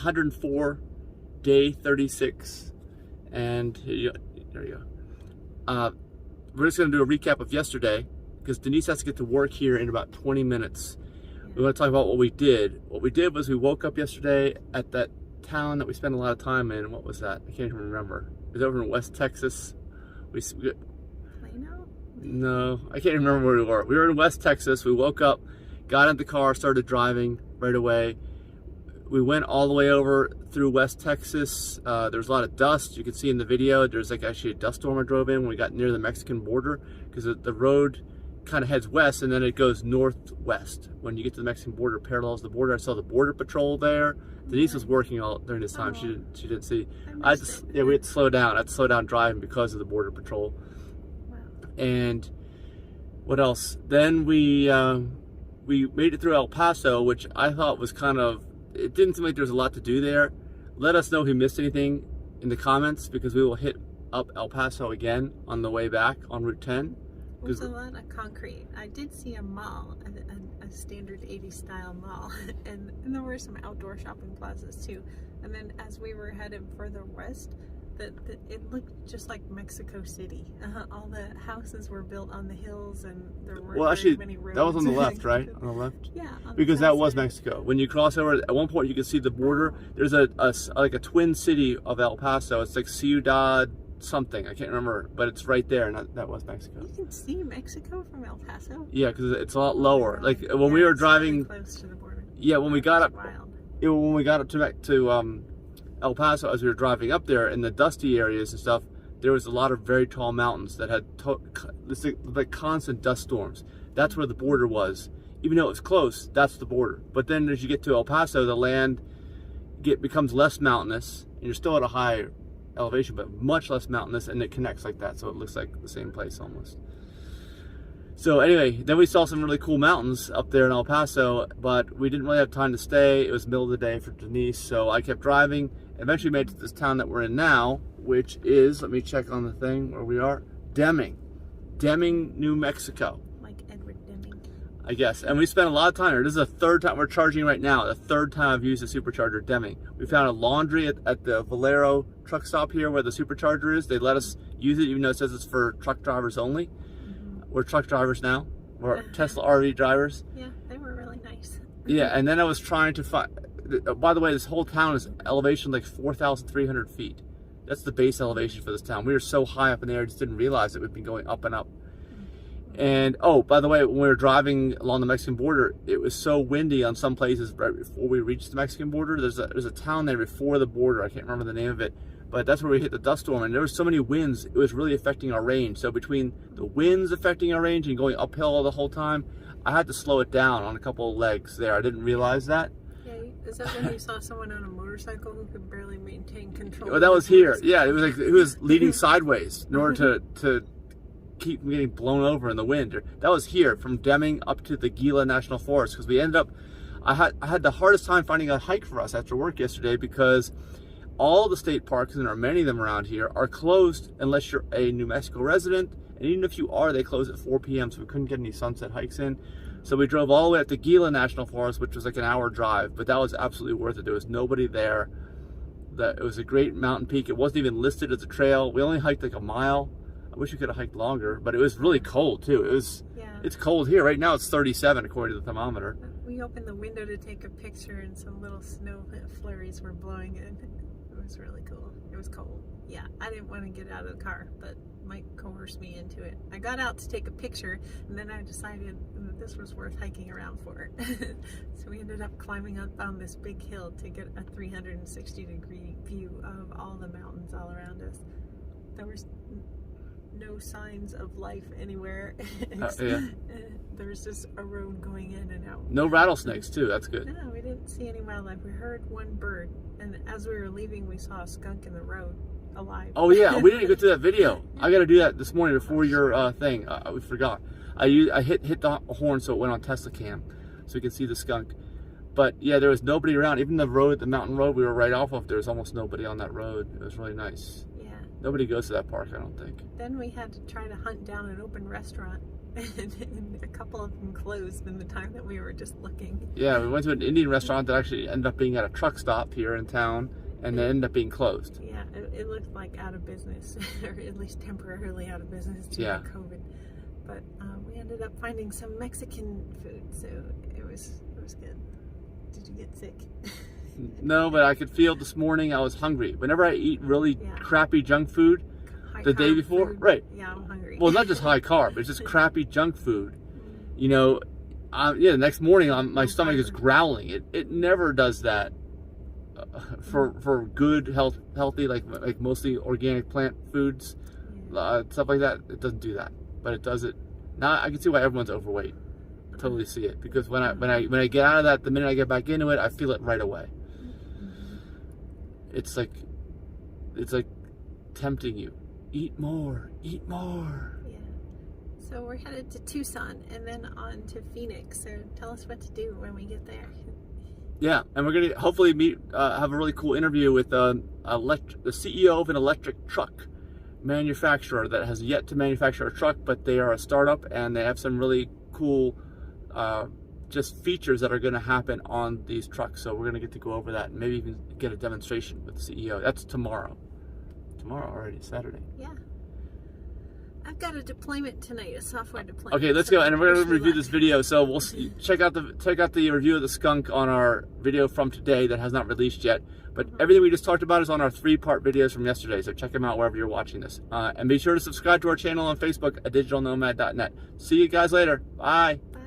104, day 36, and there you go. We're just going to do a recap of yesterday because Denise has to get to work here in about 20 minutes. We want to talk about what we did. What we did was we woke up yesterday at that town that we spent a lot of time in. What was that? I can't even remember. It was over in West Texas. Plano? No, I can't remember where we were. We were in West Texas. We woke up, got in the car, started driving right away. We went all the way over through West Texas. There was a lot of dust. You can see in the video, there's like actually a dust storm I drove in when we got near the Mexican border, because the road kind of heads west and then it goes northwest. When you get to the Mexican border, parallels the border. I saw the border patrol there. Denise was working all during this time. She didn't see. We had to slow down. I had to slow down driving because of the border patrol. Wow. And what else? Then we made it through El Paso, which I thought was kind of, it didn't seem like there was a lot to do there. Let us know if you missed anything in the comments, because we will hit up El Paso again on the way back on Route 10. There's a lot of concrete. I did see a mall, a standard 80s style mall, and there were some outdoor shopping plazas too. And then as we were headed further west, it looked just like Mexico City. All the houses were built on the hills, and there weren't many roads. That was on the left, right? On the left? Yeah. Because that was Mexico. When you cross over, at one point you can see the border. There's like a twin city of El Paso. It's like Ciudad something, I can't remember, but it's right there, and that was Mexico. You can see Mexico from El Paso? Yeah, because it's a lot lower. Like when we were driving, really close to the border. Yeah, when we got up, wild. When we got up to El Paso, as we were driving up there in the dusty areas and stuff, there was a lot of very tall mountains that had like constant dust storms. That's where the border was. Even though it was close, that's the border. But then as you get to El Paso, the land becomes less mountainous, and you're still at a high elevation, but much less mountainous, and it connects like that, so it looks like the same place almost. So anyway, then we saw some really cool mountains up there in El Paso, but we didn't really have time to stay. It was middle of the day for Denise, so I kept driving. Eventually made it to this town that we're in now, which is, let me check on the thing where we are, Deming, New Mexico. Like Edward Deming, I guess. And we spent a lot of time there. This is the third time we're charging right now. The third time I've used a supercharger, Deming. We found a laundry at the Valero truck stop here where the supercharger is. They let us use it even though it says it's for truck drivers only. We're truck drivers now. We're Tesla RV drivers. Yeah, they were really nice. Yeah, and then I was trying to find, by the way, this whole town is elevation like 4,300 feet. That's the base elevation for this town. We were so high up in the air, I just didn't realize that we've been going up and up. And oh, by the way, when we were driving along the Mexican border, it was so windy on some places right before we reached the Mexican border. There's a town there before the border. I can't remember the name of it, but that's where we hit the dust storm, and there was so many winds, it was really affecting our range. So between the winds affecting our range and going uphill the whole time, I had to slow it down on a couple of legs there. I didn't realize that. Yeah, is that when you saw someone on a motorcycle who could barely maintain control? Well, that was here. Yeah, it was like it was leading sideways in order to keep getting blown over in the wind. That was here from Deming up to the Gila National Forest, because we ended up, I had the hardest time finding a hike for us after work yesterday, because all the state parks, and there are many of them around here, are closed unless you're a New Mexico resident, and even if you are, they close at 4 p.m. so we couldn't get any sunset hikes in. So we drove all the way up to Gila National Forest, which was like an hour drive, but that was absolutely worth it. There was nobody there. It was a great mountain peak. It wasn't even listed as a trail. We only hiked like a mile. I wish we could have hiked longer, but it was really cold too. It's cold here. Right now it's 37 according to the thermometer. We opened the window to take a picture, and some little snow flurries were blowing in. It was really cool. It was cold. Yeah, I didn't want to get out of the car, but Mike coerced me into it. I got out to take a picture, and then I decided that this was worth hiking around for. So we ended up climbing up on this big hill to get a 360-degree view of all the mountains all around us. There was no signs of life anywhere. There was just a road going in and out. No rattlesnakes too, that's good. No, we didn't see any wildlife. We heard one bird, and as we were leaving we saw a skunk in the road, alive. Oh yeah, we didn't go through that video. I got to do that this morning before your thing. We forgot. I hit the horn so it went on Tesla cam so we could see the skunk. But yeah, there was nobody around. Even the mountain road we were right off of, there was almost nobody on that road. It was really nice. Nobody goes to that park, I don't think. Then we had to try to hunt down an open restaurant and a couple of them closed in the time that we were just looking. Yeah, we went to an Indian restaurant that actually ended up being at a truck stop here in town, and they ended up being closed. Yeah, it looked like out of business, or at least temporarily out of business due to COVID. But we ended up finding some Mexican food, so it was good. Did you get sick? No, but I could feel this morning I was hungry. Whenever I eat really crappy junk food the day before, food. right? Yeah, I'm hungry. Well, not just high carb, it's just crappy junk food. You know, the next morning my stomach is growling. It never does that for good healthy like mostly organic plant foods, stuff like that. It doesn't do that, but it does it. Now I can see why everyone's overweight. Totally see it, because when I get out of that, the minute I get back into it, I feel it right away. It's like tempting you. Eat more, eat more. Yeah. So we're headed to Tucson and then on to Phoenix. So tell us what to do when we get there. Yeah, and we're gonna hopefully have a really cool interview with the CEO of an electric truck manufacturer that has yet to manufacture a truck, but they are a startup and they have some really cool just features that are going to happen on these trucks. So we're going to get to go over that and maybe even get a demonstration with the CEO. That's tomorrow. Tomorrow already, Saturday. Yeah. I've got a deployment tonight, a software deployment. Okay, let's go, and we're going to review this video. So we'll check out the review of the skunk on our video from today that has not released yet. But everything we just talked about is on our 3-part videos from yesterday. So check them out wherever you're watching this. And be sure to subscribe to our channel on Facebook at digitalnomad.net. See you guys later. Bye. Bye.